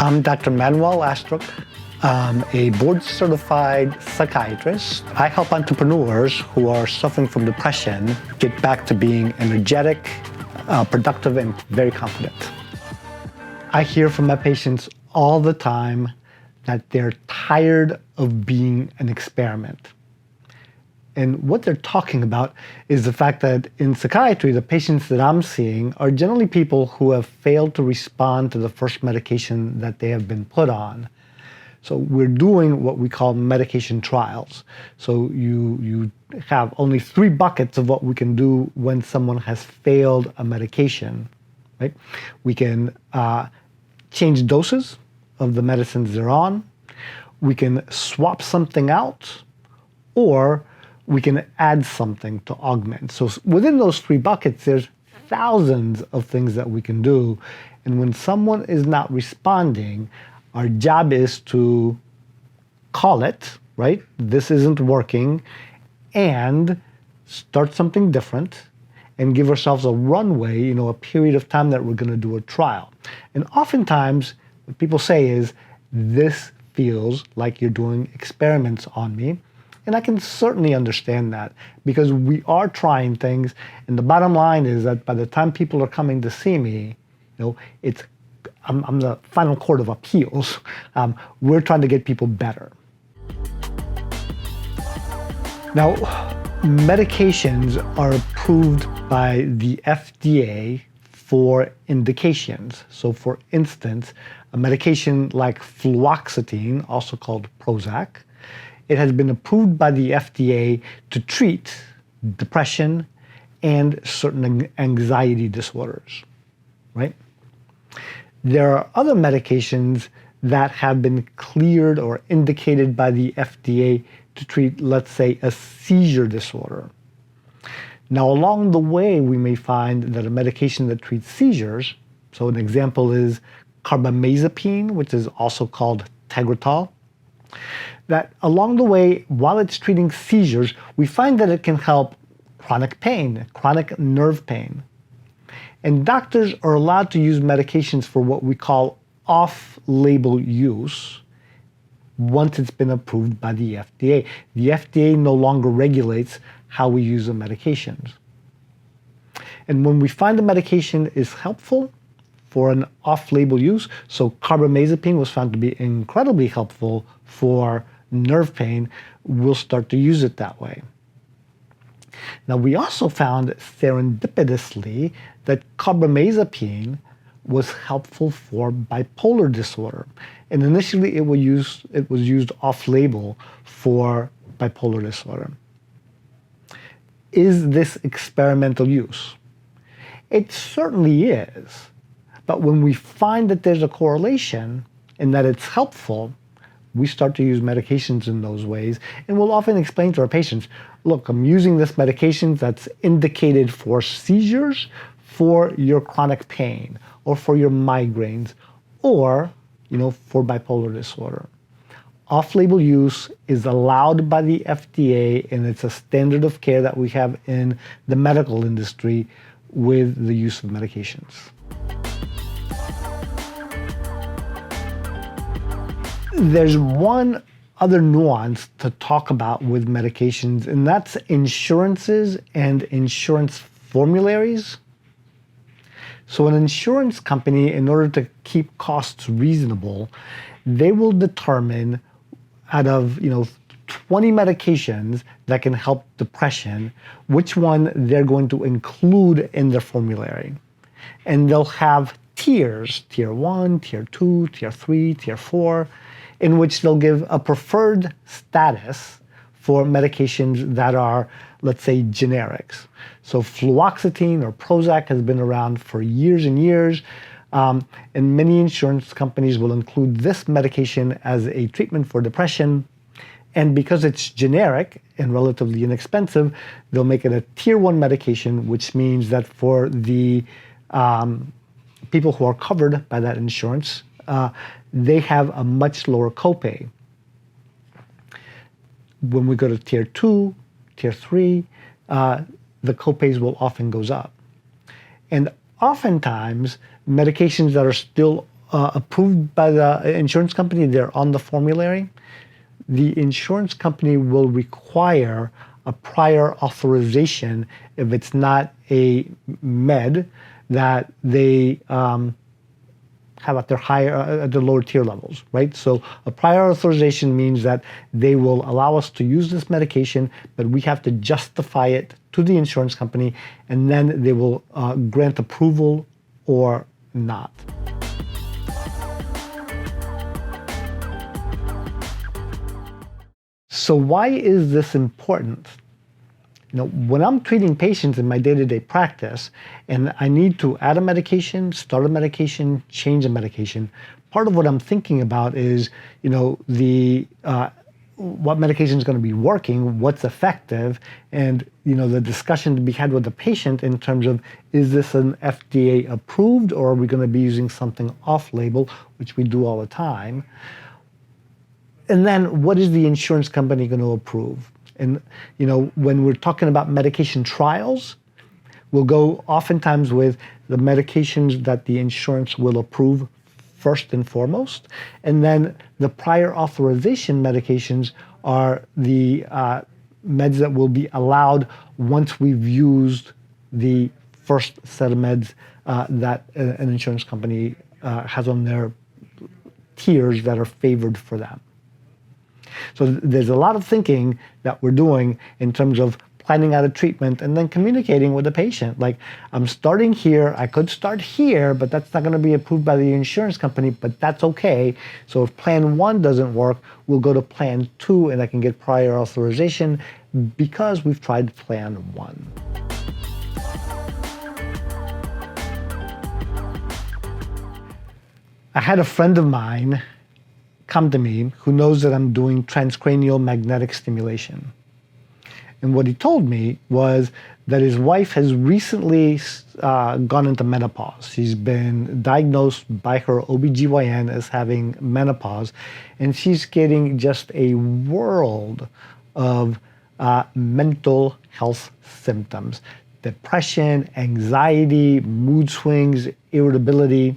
I'm Dr. Manuel Astruc. I'm a board-certified psychiatrist. I help entrepreneurs who are suffering from depression get back to being energetic, productive, and very confident. I hear from my patients all the time that they're tired of being an experiment. And what they're talking about is the fact that in psychiatry, the patients that I'm seeing are generally people who have failed to respond to the first medication that they have been put on. So we're doing what we call medication trials. So you have only 3 buckets of what we can do when someone has failed a medication, right? We can change doses of the medicines they're on. We can swap something out, or we can add something to augment. So within those 3 buckets, there's thousands of things that we can do. And when someone is not responding, our job is to call it, right? This isn't working, and start something different and give ourselves a runway, a period of time that we're going to do a trial. And oftentimes, what people say is, this feels like you're doing experiments on me. And I can certainly understand that, because we are trying things, and the bottom line is that by the time people are coming to see me, I'm the final court of appeals. We're trying to get people better. Now, medications are approved by the FDA for indications. So for instance, a medication like fluoxetine, also called Prozac, it has been approved by the FDA to treat depression and certain anxiety disorders, right? There are other medications that have been cleared or indicated by the FDA to treat, let's say, a seizure disorder. Now, along the way, we may find that a medication that treats seizures, so an example is carbamazepine, which is also called Tegretol, that along the way, while it's treating seizures, we find that it can help chronic pain, chronic nerve pain. And doctors are allowed to use medications for what we call off-label use once it's been approved by the FDA. The FDA no longer regulates how we use the medications. And when we find the medication is helpful for an off-label use, so carbamazepine was found to be incredibly helpful for nerve pain, we'll start to use it that way. Now, we also found serendipitously that carbamazepine was helpful for bipolar disorder. And initially it was used off-label for bipolar disorder. Is this experimental use? It certainly is. But when we find that there's a correlation and that it's helpful, we start to use medications in those ways. And we'll often explain to our patients, look, I'm using this medication that's indicated for seizures, for your chronic pain, or for your migraines, or for bipolar disorder. Off-label use is allowed by the FDA, and it's a standard of care that we have in the medical industry with the use of medications. There's one other nuance to talk about with medications, and that's insurances and insurance formularies. So an insurance company, in order to keep costs reasonable, they will determine out of 20 medications that can help depression, which one they're going to include in their formulary. And they'll have tiers, tier 1, tier 2, tier 3, tier 4, in which they'll give a preferred status for medications that are, let's say, generics. So fluoxetine or Prozac has been around for years and years, and many insurance companies will include this medication as a treatment for depression. And because it's generic and relatively inexpensive, they'll make it a tier 1 medication, which means that for the people who are covered by that insurance, they have a much lower copay. When we go to tier 2, tier 3, the copays will often goes up. And oftentimes, medications that are still approved by the insurance company, they're on the formulary. The insurance company will require a prior authorization if it's not a med that they have at the lower tier levels, right? So a prior authorization means that they will allow us to use this medication, but we have to justify it to the insurance company, and then they will grant approval or not. So why is this important? When I'm treating patients in my day-to-day practice and I need to add a medication, start a medication, change a medication, part of what I'm thinking about is, what medication is going to be working, what's effective, and, the discussion to be had with the patient in terms of, is this an FDA approved, or are we going to be using something off-label, which we do all the time? And then what is the insurance company going to approve? And, when we're talking about medication trials, we'll go oftentimes with the medications that the insurance will approve first and foremost. And then the prior authorization medications are the meds that will be allowed once we've used the first set of meds that an insurance company has on their tiers that are favored for them. So there's a lot of thinking that we're doing in terms of planning out a treatment and then communicating with the patient. Like, I'm starting here, I could start here, but that's not going to be approved by the insurance company, but that's okay. So if plan 1 doesn't work, we'll go to plan 2 and I can get prior authorization because we've tried plan 1. I had a friend of mine come to me who knows that I'm doing transcranial magnetic stimulation. And what he told me was that his wife has recently gone into menopause. She's been diagnosed by her OBGYN as having menopause, and she's getting just a world of mental health symptoms: depression, anxiety, mood swings, irritability.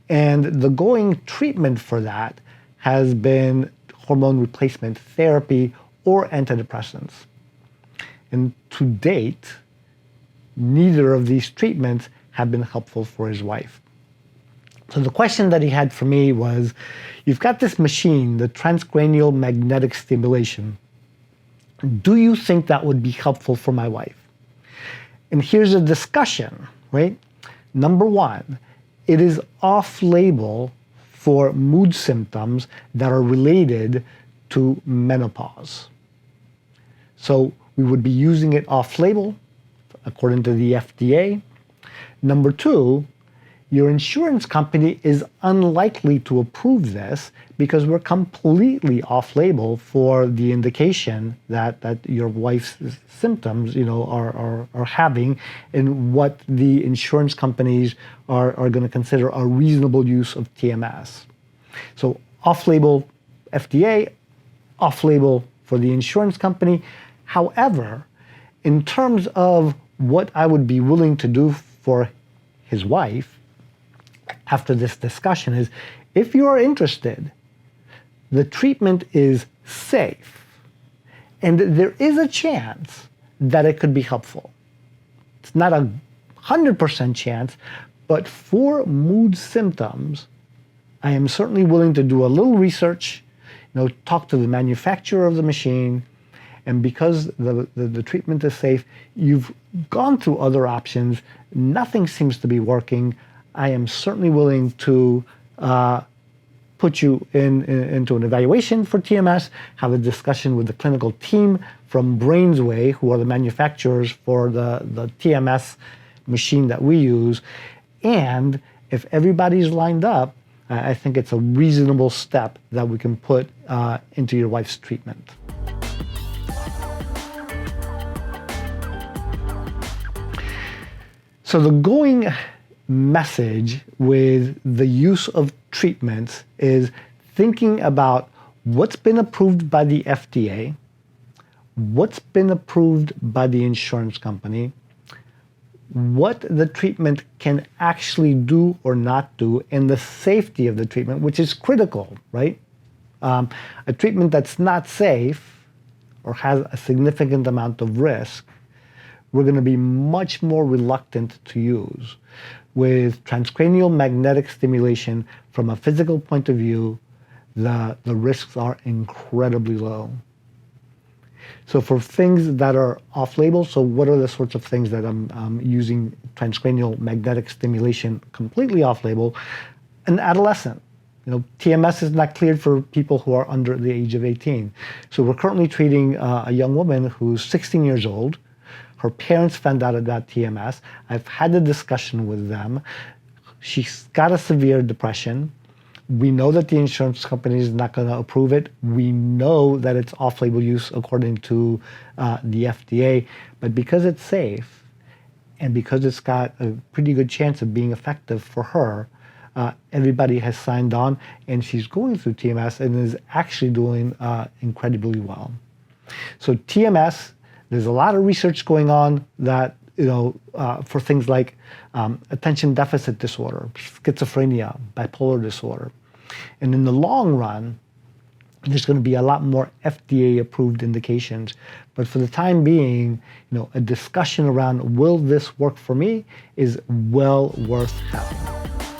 And the going treatment for that has been hormone replacement therapy or antidepressants. And to date, neither of these treatments have been helpful for his wife. So the question that he had for me was, you've got this machine, the transcranial magnetic stimulation. Do you think that would be helpful for my wife? And here's a discussion, right? Number 1, it is off-label for mood symptoms that are related to menopause. So we would be using it off-label, according to the FDA. Number 2, your insurance company is unlikely to approve this because we're completely off-label for the indication that your wife's symptoms, are having, and what the insurance companies are going to consider a reasonable use of TMS. So off-label FDA, off-label for the insurance company. However, in terms of what I would be willing to do for his wife after this discussion is, if you are interested, the treatment is safe, and there is a chance that it could be helpful. It's not 100% chance, but for mood symptoms, I am certainly willing to do a little research, talk to the manufacturer of the machine, and because the treatment is safe, you've gone through other options, nothing seems to be working, I am certainly willing to put you into an evaluation for TMS, have a discussion with the clinical team from Brainsway, who are the manufacturers for the TMS machine that we use. And if everybody's lined up, I think it's a reasonable step that we can put into your wife's treatment. So the going message with the use of treatments is thinking about what's been approved by the FDA, what's been approved by the insurance company, what the treatment can actually do or not do, and the safety of the treatment, which is critical, right? A treatment that's not safe or has a significant amount of risk, we're going to be much more reluctant to use. With transcranial magnetic stimulation, from a physical point of view, the risks are incredibly low. So for things that are off-label, so what are the sorts of things that I'm using transcranial magnetic stimulation completely off-label? An adolescent. TMS is not cleared for people who are under the age of 18. So we're currently treating a young woman who's 16 years old. Her parents found out about TMS. I've had a discussion with them. She's got a severe depression. We know that the insurance company is not going to approve it. We know that it's off-label use according to the FDA. But because it's safe and because it's got a pretty good chance of being effective for her, everybody has signed on, and she's going through TMS and is actually doing incredibly well. So TMS, there's a lot of research going on that for things like attention deficit disorder, schizophrenia, bipolar disorder. And in the long run, there's going to be a lot more FDA-approved indications. But for the time being, a discussion around will this work for me is well worth having.